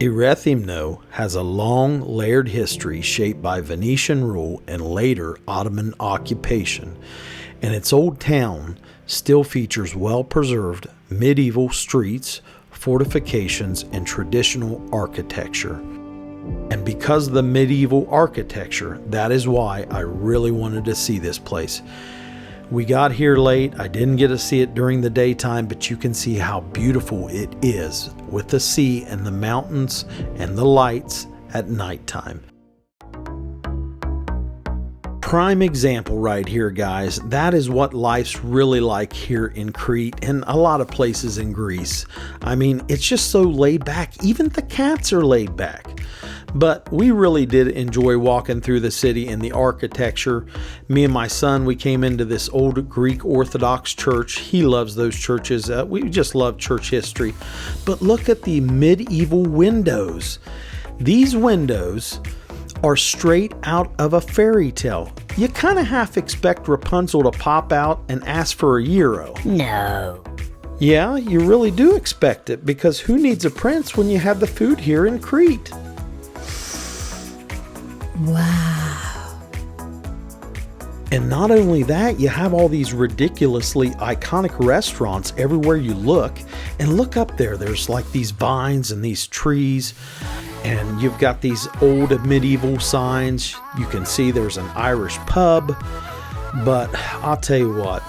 Erythimno has a long, layered history shaped by Venetian rule and later Ottoman occupation, and its old town still features well-preserved medieval streets, fortifications, and traditional architecture. And because of the medieval architecture, that is why I really wanted to see this place. We got here late. I didn't get to see it during the daytime, but you can see how beautiful it is with the sea and the mountains and the lights at nighttime. Prime example right here, guys. That is what life's really like here in Crete and a lot of places in Greece. I mean, it's just so laid back. Even the cats are laid back. But we really did enjoy walking through the city and the architecture. Me and my son, we came into this old Greek Orthodox church. He loves those churches. We just love church history. But look at the medieval windows. These windows are straight out of a fairy tale. You kind of half expect Rapunzel to pop out and ask for a euro. No. Yeah, you really do expect it, because who needs a prince when you have the food here in Crete? Wow. And not only that, you have all these ridiculously iconic restaurants everywhere you look. And look up there, there's like these vines and these trees. And you've got these old medieval signs. You can see there's an Irish pub. But I'll tell you what,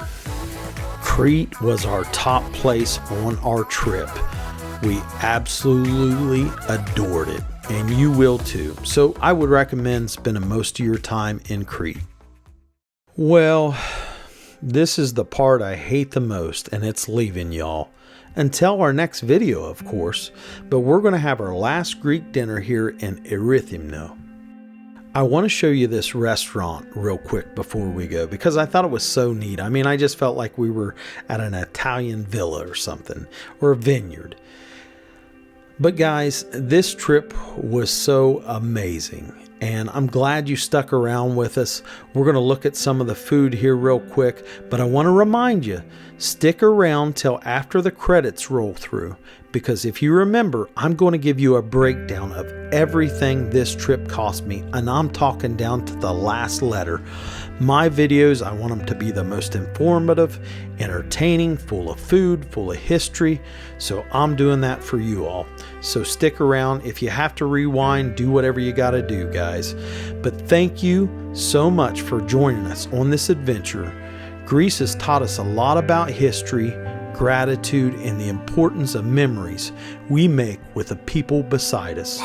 Crete was our top place on our trip. We absolutely adored it. And you will too. So I would recommend spending most of your time in Crete. Well, this is the part I hate the most, and it's leaving y'all. Until our next video, of course. But we're going to have our last Greek dinner here in Erythimno. I want to show you this restaurant real quick before we go, because I thought it was so neat. I mean, I just felt like we were at an Italian villa or something, or a vineyard. But guys, this trip was so amazing, and I'm glad you stuck around with us. We're going to look at some of the food here real quick, but I want to remind you, stick around till after the credits roll through, because if you remember, I'm going to give you a breakdown of everything this trip cost me, and I'm talking down to the last letter. My videos, I want them to be the most informative, entertaining, full of food, full of history. So I'm doing that for you all. So stick around. If you have to rewind, do whatever you got to do, guys. But thank you so much for joining us on this adventure. Greece has taught us a lot about history, gratitude, and the importance of memories we make with the people beside us.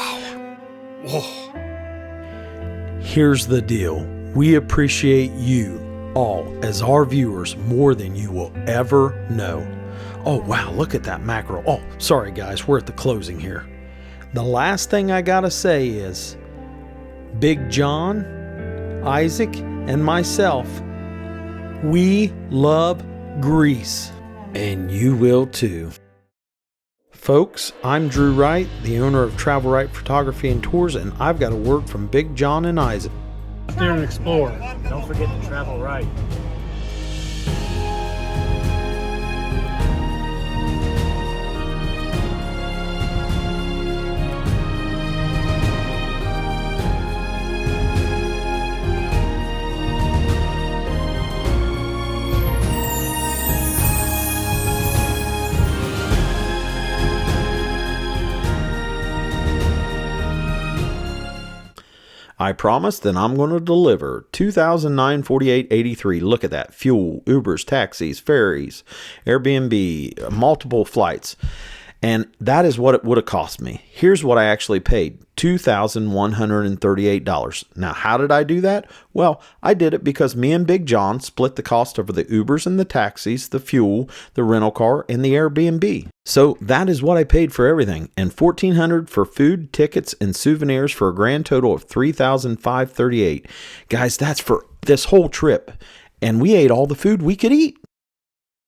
Here's the deal. We appreciate you all as our viewers more than you will ever know. Oh, wow, look at that mackerel. Oh, sorry, guys, we're at the closing here. The last thing I gotta say is, Big John, Isaac, and myself, we love Greece, and you will too. Folks, I'm Drew Wright, the owner of TravelWright Photography and Tours, and I've got a word from Big John and Isaac. Out there and explore. Don't forget to travel right. I promised, and I'm going to deliver. 2009-48-83. Look at that. Fuel, Ubers, taxis, ferries, Airbnb, multiple flights. And that is what it would have cost me. Here's what I actually paid, $2,138. Now, how did I do that? Well, I did it because me and Big John split the cost over the Ubers and the taxis, the fuel, the rental car, and the Airbnb. So that is what I paid for everything, and $1,400 for food, tickets, and souvenirs for a grand total of $3,538. Guys, that's for this whole trip, and we ate all the food we could eat.